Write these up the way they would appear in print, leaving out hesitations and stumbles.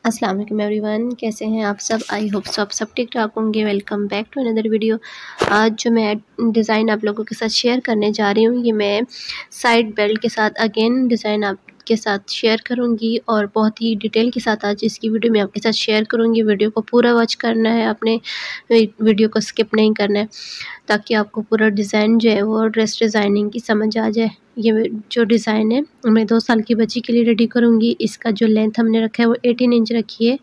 अस्सलाम वालेकुम एवरीवन, कैसे हैं आप सब। आई होप सब ठीक ठाक होंगे। Welcome back to another video. आज जो मैं डिज़ाइन आप लोगों के साथ शेयर करने जा रही हूँ, ये मैं साइड बेल्ट के साथ अगेन डिज़ाइन आपके साथ शेयर करूँगी और बहुत ही डिटेल के साथ आज इसकी वीडियो मैं आपके साथ शेयर करूँगी। वीडियो को पूरा वॉच करना है आपने, वीडियो को स्किप नहीं करना है ताकि आपको पूरा डिज़ाइन जो है वो ड्रेस डिज़ाइनिंग की समझ आ जाए। ये जो डिज़ाइन है मैं 2 साल की बच्ची के लिए रेडी करूँगी। इसका जो लेंथ हमने रखा है वो 18 इंच रखी है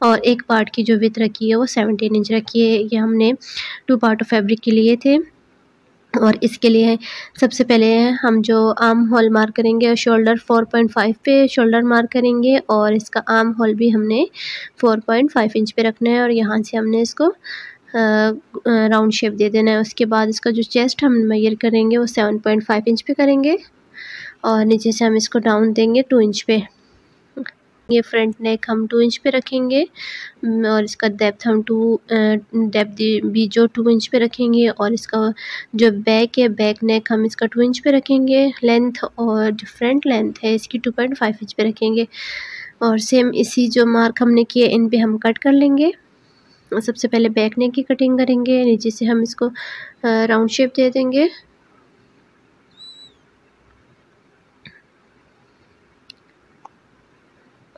और एक पार्ट की जो विड्थ रखी है वो 17 इंच रखी है। ये हमने 2 पार्ट ऑफ फैब्रिक के लिए थे और इसके लिए सबसे पहले हम जो आर्म होल मार्क करेंगे और शोल्डर 4.5 पे शोल्डर मार्क करेंगे और इसका आर्म होल भी हमने 4.5 इंच पे रखना है और यहाँ से हमने इसको राउंड शेप दे देना है। उसके बाद इसका जो चेस्ट हम मेजर करेंगे वो 7.5 इंच पे करेंगे और नीचे से हम इसको डाउन देंगे 2 इंच पे। ये फ्रंट नेक हम 2 इंच पे रखेंगे और इसका डेप्थ हम डेप्थ भी जो 2 इंच पे रखेंगे और इसका जो बैक है बैक नेक हम इसका 2 इंच पे रखेंगे लेंथ और जो फ्रंट लेंथ है इसकी 2.5 इंच पे रखेंगे और सेम इसी जो मार्क हमने किए इन पे हम कट कर लेंगे। सबसे पहले बैक नेक की कटिंग करेंगे, नीचे से हम इसको राउंड शेप दे देंगे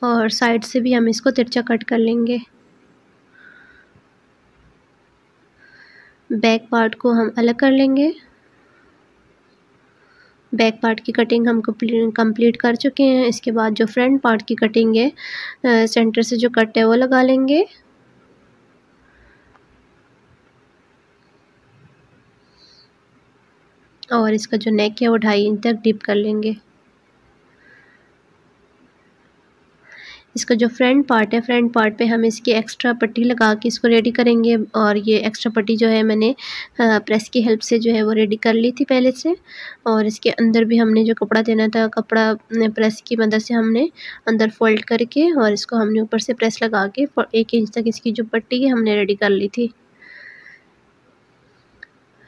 और साइड से भी हम इसको तिरछा कट कर लेंगे। बैक पार्ट को हम अलग कर लेंगे। बैक पार्ट की कटिंग हम कंप्लीट कर चुके हैं। इसके बाद जो फ्रंट पार्ट की कटिंग है सेंटर से जो कट है वो लगा लेंगे और इसका जो नेक है वो 2.5 इंच तक डीप कर लेंगे। इसका जो फ्रंट पार्ट है फ्रंट पार्ट पे हम इसकी एक्स्ट्रा पट्टी लगा के इसको रेडी करेंगे और ये एक्स्ट्रा पट्टी जो है मैंने प्रेस की हेल्प से जो है वो रेडी कर ली थी पहले से और इसके अंदर भी हमने जो कपड़ा देना था कपड़ा प्रेस की मदद से हमने अंदर फोल्ड करके और इसको हमने ऊपर से प्रेस लगा के 1 इंच तक इसकी जो पट्टी है हमने रेडी कर ली थी।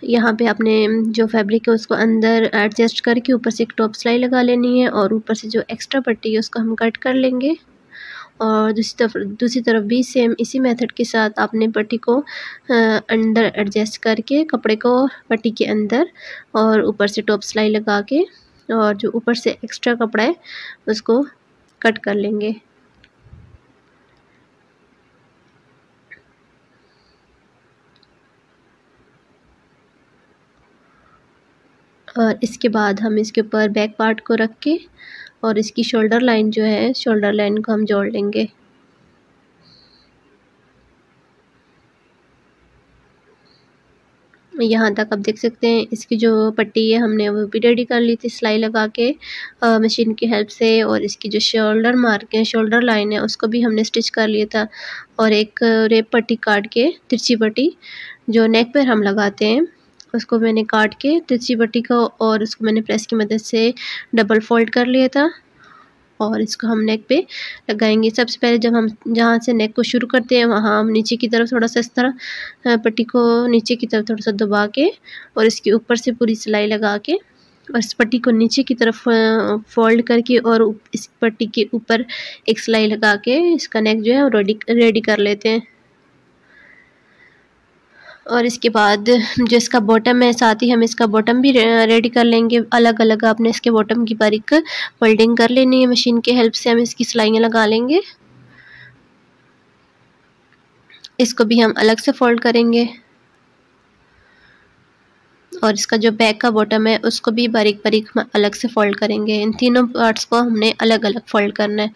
यहाँ पे आपने जो फैब्रिक है उसको अंदर एडजस्ट करके ऊपर से एक टॉप सिलाई लगा लेनी है और ऊपर से जो एक्स्ट्रा पट्टी है उसको हम कट कर लेंगे और दूसरी तरफ भी सेम इसी मेथड के साथ आपने पट्टी को अंदर एडजस्ट करके कपड़े को पट्टी के अंदर और ऊपर से टॉप सिलाई लगा के और जो ऊपर से एक्स्ट्रा कपड़ा है उसको कट कर लेंगे। और इसके बाद हम इसके ऊपर बैक पार्ट को रख के और इसकी शोल्डर लाइन जो है शोल्डर लाइन को हम जोड़ लेंगे। यहाँ तक आप देख सकते हैं इसकी जो पट्टी है हमने वो भी रेडी कर ली थी सिलाई लगा के मशीन की हेल्प से और इसकी जो शोल्डर मार्क है शोल्डर लाइन है उसको भी हमने स्टिच कर लिया था और एक रेप पट्टी काट के तिरछी पट्टी जो नेक पर हम लगाते हैं उसको मैंने काट के तिरछी पट्टी को और उसको मैंने प्रेस की मदद से डबल फोल्ड कर लिया था और इसको हम नेक पे लगाएंगे। सबसे पहले जब हम जहाँ से नेक को शुरू करते हैं वहाँ हम नीचे की तरफ थोड़ा सा इस तरह पट्टी को नीचे की तरफ थोड़ा सा दबा के और इसके ऊपर से पूरी सिलाई लगा के और इस पट्टी को नीचे की तरफ फोल्ड करके और इस पट्टी के ऊपर एक सिलाई लगा के इसका नेक जो है वो रेडी कर लेते हैं। और इसके बाद जो इसका बॉटम है साथ ही हम इसका बॉटम भी रेडी कर लेंगे। अलग अलग आपने इसके बॉटम की बारीक फोल्डिंग कर लेनी है, मशीन की हेल्प से हम इसकी सिलाइयाँ लगा लेंगे। इसको भी हम अलग से फोल्ड करेंगे और इसका जो बैक का बॉटम है उसको भी बारीक बारीक अलग से फोल्ड करेंगे। इन तीनों पार्ट्स को हमने अलग अलग फोल्ड करना है।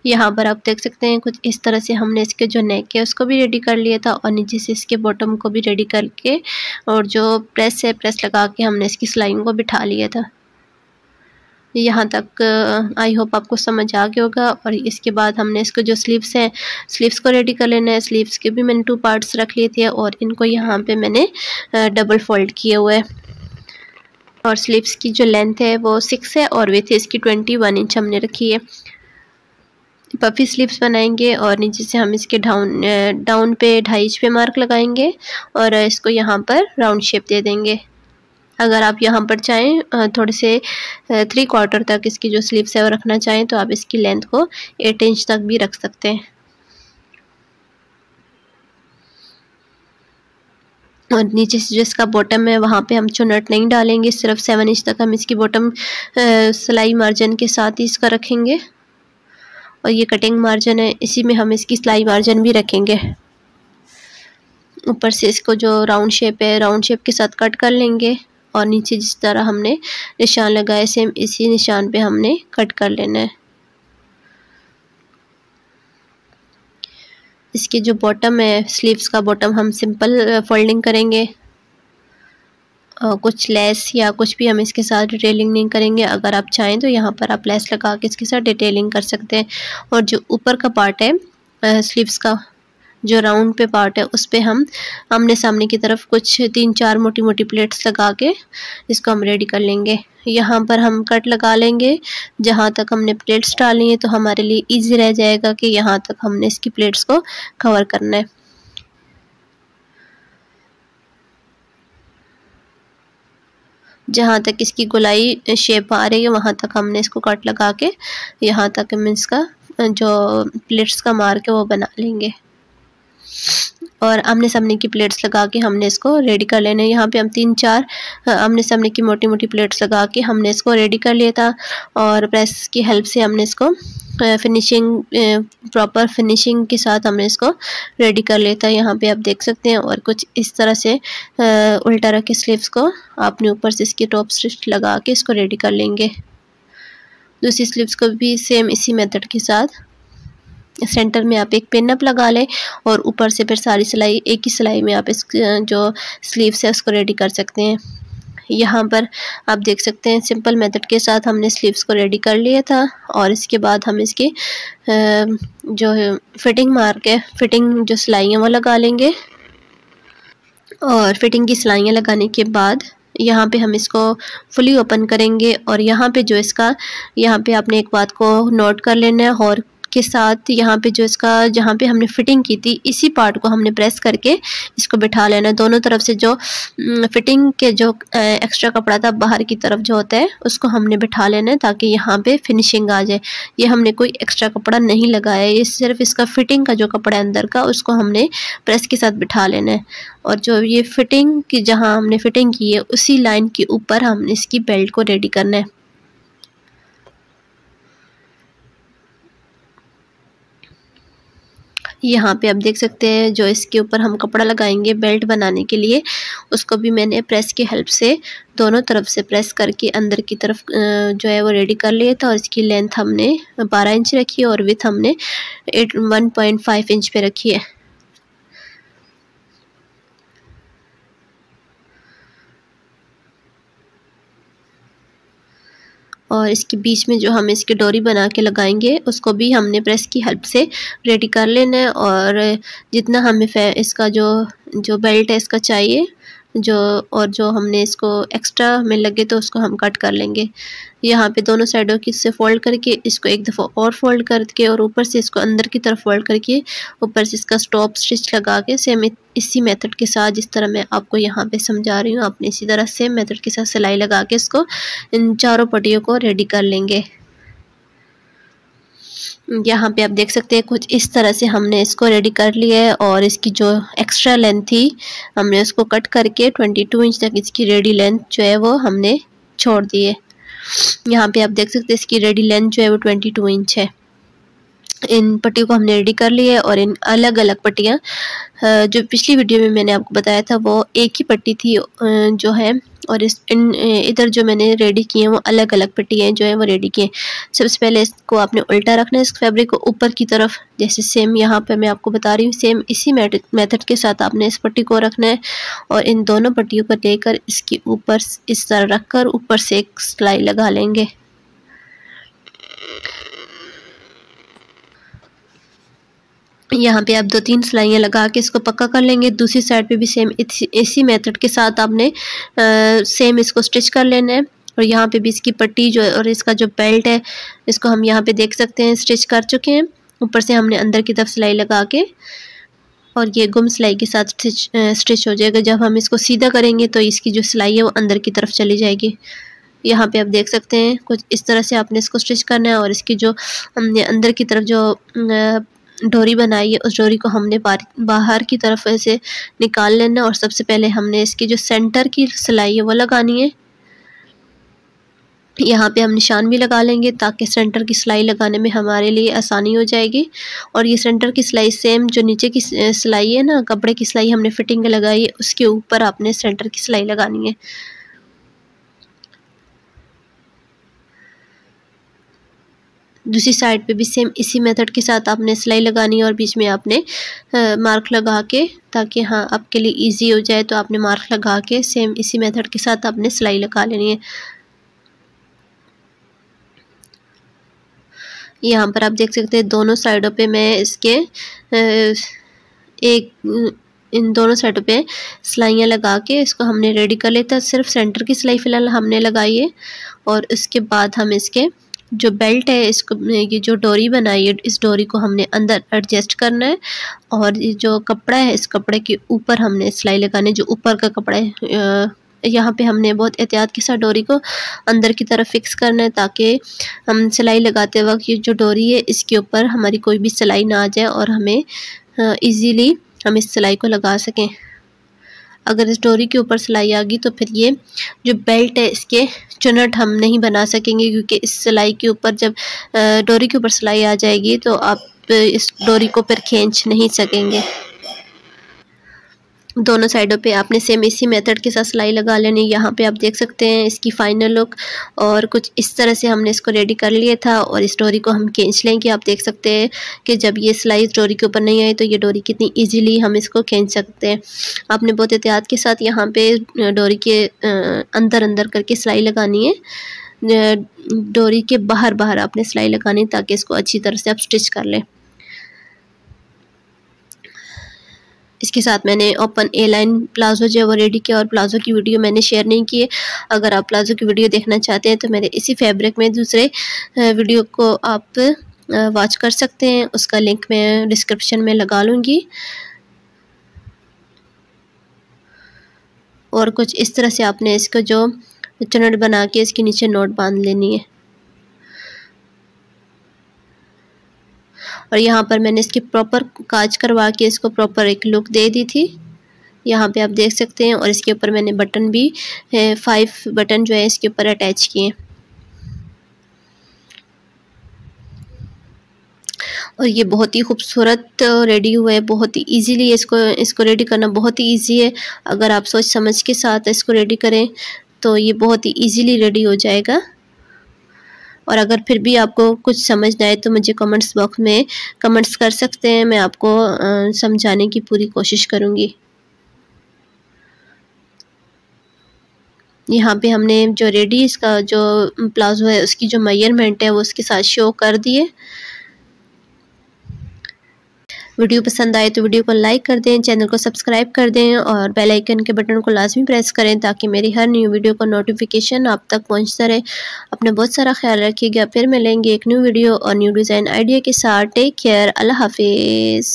यहाँ पर आप देख सकते हैं कुछ इस तरह से हमने इसके जो नेक है उसको भी रेडी कर लिया था और नीचे से इसके बॉटम को भी रेडी करके और जो प्रेस है प्रेस लगा के हमने इसकी सिलाइयों को बिठा लिया था। यहाँ तक आई होप आपको समझ आ गया होगा। और इसके बाद हमने इसको जो स्लीव्स हैं स्लीव्स को रेडी कर लेना है। स्लीव्स के भी मैंने 2 पार्ट्स रख लिए थे और इनको यहाँ पे मैंने डबल फोल्ड किए हुए है और स्लीव्स की जो लेंथ है वो 6 है और विड्थ इसकी 21 इंच हमने रखी है। पफी स्लीव्स बनाएंगे और नीचे से हम इसके डाउन पे 2.5 इंच पे मार्क लगाएंगे और इसको यहाँ पर राउंड शेप दे देंगे। अगर आप यहाँ पर चाहें थोड़े से 3/4 तक इसकी जो स्लीव्स है वो रखना चाहें तो आप इसकी लेंथ को 8 इंच तक भी रख सकते हैं। और नीचे से जो इसका बॉटम है वहाँ पे हम चुनट नहीं डालेंगे, सिर्फ 7 इंच तक हम इसकी बॉटम सिलाई मार्जिन के साथ ही इसका रखेंगे। और ये कटिंग मार्जिन है, इसी में हम इसकी सिलाई मार्जिन भी रखेंगे। ऊपर से इसको जो राउंड शेप है, राउंड शेप के साथ कट कर लेंगे और नीचे जिस तरह हमने निशान लगाए सेम इसी निशान पे हमने कट कर लेना है। इसके जो बॉटम है, स्लीव्स का बॉटम हम सिंपल फोल्डिंग करेंगे, कुछ लेस या कुछ भी हम इसके साथ डिटेलिंग नहीं करेंगे। अगर आप चाहें तो यहाँ पर आप लेस लगा के इसके साथ डिटेलिंग कर सकते हैं। और जो ऊपर का पार्ट है स्लीव्स का जो राउंड पे पार्ट है, उस पे हम आमने सामने की तरफ कुछ 3-4 मोटी मोटी प्लेट्स लगा के इसको हम रेडी कर लेंगे। यहाँ पर हम कट लगा लेंगे जहाँ तक हमने प्लेट्स डाली हैं, तो हमारे लिए इजी रह जाएगा कि यहाँ तक हमने इसकी प्लेट्स को कवर करना है। जहाँ तक इसकी गोलाई शेप आ रही है वहाँ तक हमने इसको कट लगा के यहाँ तक हम इसका जो प्लेट्स का मार्क है वो बना लेंगे। और आमने सामने की प्लेट्स लगा के हमने इसको रेडी कर लेना है। यहाँ पे हम 3-4 आमने सामने की मोटी मोटी प्लेट्स लगा के हमने इसको रेडी कर लिया था और प्रेस की हेल्प से हमने इसको फिनिशिंग प्रॉपर फिनिशिंग के साथ हमने इसको रेडी कर लिया था। यहाँ पे आप देख सकते हैं। और कुछ इस तरह से उल्टा रख के स्लीव्स को आपने ऊपर से इसकी टॉप स्टिच लगा के इसको रेडी कर लेंगे। दूसरी स्लीव्स को भी सेम इसी मेथड के साथ सेंटर में आप एक पिन अप लगा लें और ऊपर से फिर सारी सिलाई एक ही सिलाई में आप इस जो स्लीव्स है उसको रेडी कर सकते हैं। यहाँ पर आप देख सकते हैं सिंपल मेथड के साथ हमने स्लीव्स को रेडी कर लिया था। और इसके बाद हम इसकी जो फिटिंग मार्क है, फिटिंग जो सिलाई है वो लगा लेंगे। और फिटिंग की सिलाइयाँ लगाने के बाद यहाँ पे हम इसको फुली ओपन करेंगे। और यहाँ पे जो इसका यहाँ पे आपने एक बात को नोट कर लेना है, और के साथ यहाँ पे जो इसका जहाँ पे हमने फिटिंग की थी इसी पार्ट को हमने प्रेस करके इसको बिठा लेना है। दोनों तरफ से जो फिटिंग के जो एक्स्ट्रा कपड़ा था बाहर की तरफ जो होता है उसको हमने बिठा लेना है ताकि यहाँ पे फिनिशिंग आ जाए। ये हमने कोई एक्स्ट्रा कपड़ा नहीं लगाया है, ये सिर्फ इसका फिटिंग का जो कपड़ा है अंदर का उसको हमने प्रेस के साथ बिठा लेना है। और जो ये फिटिंग की जहाँ हमने फिटिंग की है उसी लाइन के ऊपर हमने इसकी बेल्ट को रेडी करना है। यहाँ पे आप देख सकते हैं जो इसके ऊपर हम कपड़ा लगाएंगे बेल्ट बनाने के लिए, उसको भी मैंने प्रेस की हेल्प से दोनों तरफ से प्रेस करके अंदर की तरफ जो है वो रेडी कर लिया था। और इसकी लेंथ हमने 12 इंच रखी है और विथ हमने 1.5 इंच पे रखी है। और इसके बीच में जो हम इसकी डोरी बना के लगाएंगे उसको भी हमने प्रेस की हेल्प से रेडी कर लेना है। और जितना हमें इसका जो बेल्ट है इसका चाहिए और जो हमने इसको एक्स्ट्रा में लगे तो उसको हम कट कर लेंगे। यहाँ पे दोनों साइडों की से फोल्ड करके इसको एक दफ़ा और फोल्ड करके और ऊपर से इसको अंदर की तरफ फोल्ड करके ऊपर से इसका स्टॉप स्टिच लगा के सेम इसी मेथड के साथ जिस तरह मैं आपको यहाँ पे समझा रही हूँ आपने इसी तरह सेम मेथड के साथ सिलाई लगा के इसको इन चारों पट्टियों को रेडी कर लेंगे। यहाँ पे आप देख सकते हैं कुछ इस तरह से हमने इसको रेडी कर लिया है। और इसकी जो एक्स्ट्रा लेंथ थी हमने उसको कट करके 22 इंच तक इसकी रेडी लेंथ जो है वो हमने छोड़ दी है। यहाँ पे आप देख सकते हैं इसकी रेडी लेंथ जो है वो 22 इंच है। इन पट्टियों को हमने रेडी कर लिया है। और इन अलग अलग पट्टियाँ जो पिछली वीडियो में मैंने आपको बताया था वो एक ही पट्टी थी जो है, और इधर जो मैंने रेडी किए हैं वो अलग अलग पट्टियाँ जो है वो रेडी किए। सबसे पहले इसको आपने उल्टा रखना है इस फैब्रिक को ऊपर की तरफ, जैसे सेम यहाँ पे मैं आपको बता रही हूँ सेम इसी मेथड के साथ आपने इस पट्टी को रखना है। और इन दोनों पट्टियों को लेकर इसके ऊपर इस तरह रख कर ऊपर से एक सिलाई लगा लेंगे। यहाँ पे आप 2-3 सिलाइयाँ लगा के इसको पक्का कर लेंगे। दूसरी साइड पे भी सेम इसी मेथड के साथ आपने सेम इसको स्टिच कर लेना है। और यहाँ पे भी इसकी पट्टी जो और इसका जो बेल्ट है इसको हम यहाँ पे देख सकते हैं स्टिच कर चुके हैं। ऊपर से हमने अंदर की तरफ सिलाई लगा के और ये गुम सिलाई के साथ स्टिच हो जाएगा। जब हम इसको सीधा करेंगे तो इसकी जो सिलाई है वो अंदर की तरफ चली जाएगी। यहाँ पे आप देख सकते हैं कुछ इस तरह से आपने इसको स्टिच करना है। और इसकी जो हमने अंदर की तरफ जो डोरी बनाई है उस डोरी को हमने बाहर की तरफ ऐसे निकाल लेना और सबसे पहले हमने इसकी जो सेंटर की सिलाई है वो लगानी है। यहाँ पे हम निशान भी लगा लेंगे ताकि सेंटर की सिलाई लगाने में हमारे लिए आसानी हो जाएगी। और ये सेंटर की सिलाई सेम जो नीचे की सिलाई है ना, कपड़े की सिलाई हमने फिटिंग लगाई है, उसके ऊपर आपने सेंटर की सिलाई लगानी है। दूसरी साइड पे भी सेम इसी मेथड के साथ आपने सिलाई लगानी है और बीच में आपने मार्क लगा के, ताकि हाँ आपके लिए इजी हो जाए, तो आपने मार्क लगा के सेम इसी मेथड के साथ आपने सिलाई लगा लेनी है। यहाँ पर आप देख सकते हैं दोनों साइडों पे मैं इसके इन दोनों साइडों पे सिलाइयाँ लगा के इसको हमने रेडी कर लेता। सिर्फ सेंटर की सिलाई फ़िलहाल हमने लगाई है और उसके बाद हम इसके जो बेल्ट है, इसको ये जो डोरी बनाई है, इस डोरी को हमने अंदर एडजस्ट करना है और ये जो कपड़ा है इस कपड़े के ऊपर हमने सिलाई लगानी है। जो ऊपर का कपड़ा है यहाँ पे हमने बहुत एहतियात के साथ डोरी को अंदर की तरफ फिक्स करना है ताकि हम सिलाई लगाते वक्त ये जो डोरी है इसके ऊपर हमारी कोई भी सिलाई ना आ जाए और हमें इजीली हम इस सिलाई को लगा सकें। अगर इस डोरी के ऊपर सिलाई आ गई तो फिर ये जो बेल्ट है इसके चुनट हम नहीं बना सकेंगे, क्योंकि इस सिलाई के ऊपर जब डोरी के ऊपर सिलाई आ जाएगी तो आप इस डोरी को फिर खींच नहीं सकेंगे। दोनों साइडों पे आपने सेम इसी मेथड के साथ सिलाई लगा लेनी। यहाँ पे आप देख सकते हैं इसकी फाइनल लुक और कुछ इस तरह से हमने इसको रेडी कर लिया था। और इस डोरी को हम खींच लेंगे। आप देख सकते हैं कि जब ये सिलाई इस डोरी के ऊपर नहीं आई तो ये डोरी कितनी इजीली हम इसको खींच सकते हैं। आपने बहुत एहतियात के साथ यहाँ पे डोरी के अंदर अंदर करके सिलाई लगानी है। डोरी के बाहर बाहर आपने सिलाई लगानी ताकि इसको अच्छी तरह से आप स्टिच कर लें। इसके साथ मैंने ओपन ए लाइन प्लाजो जो है वो रेडी किया और प्लाजो की वीडियो मैंने शेयर नहीं की है। अगर आप प्लाजो की वीडियो देखना चाहते हैं तो मेरे इसी फैब्रिक में दूसरे वीडियो को आप वॉच कर सकते हैं। उसका लिंक मैं डिस्क्रिप्शन में लगा लूँगी। और कुछ इस तरह से आपने इसको जो चुनट बना के इसके नीचे नोट बांध लेनी है। और यहाँ पर मैंने इसकी प्रॉपर काज करवा के इसको प्रॉपर एक लुक दे दी थी। यहाँ पे आप देख सकते हैं। और इसके ऊपर मैंने बटन भी 5 बटन जो है इसके ऊपर अटैच किए। और ये बहुत ही खूबसूरत रेडी हुआ है। बहुत ही इजीली इसको रेडी करना बहुत ही इजी है। अगर आप सोच समझ के साथ इसको रेडी करें तो ये बहुत ही इजीली रेडी हो जाएगा। और अगर फिर भी आपको कुछ समझ ना आए तो मुझे कमेंट्स बॉक्स में कमेंट्स कर सकते हैं। मैं आपको समझाने की पूरी कोशिश करूँगी। यहाँ पे हमने जो रेडी इसका जो प्लाजो है उसकी जो मेजरमेंट है वो उसके साथ शो कर दिए। वीडियो पसंद आए तो वीडियो को लाइक कर दें, चैनल को सब्सक्राइब कर दें और बेल आइकन के बटन को लाजमी प्रेस करें ताकि मेरी हर न्यू वीडियो का नोटिफिकेशन आप तक पहुंचता रहे। अपना बहुत सारा ख्याल रखिएगा। फिर मिलेंगे एक न्यू वीडियो और न्यू डिज़ाइन आइडिया के साथ। Take care. अल्लाह हाफिज़।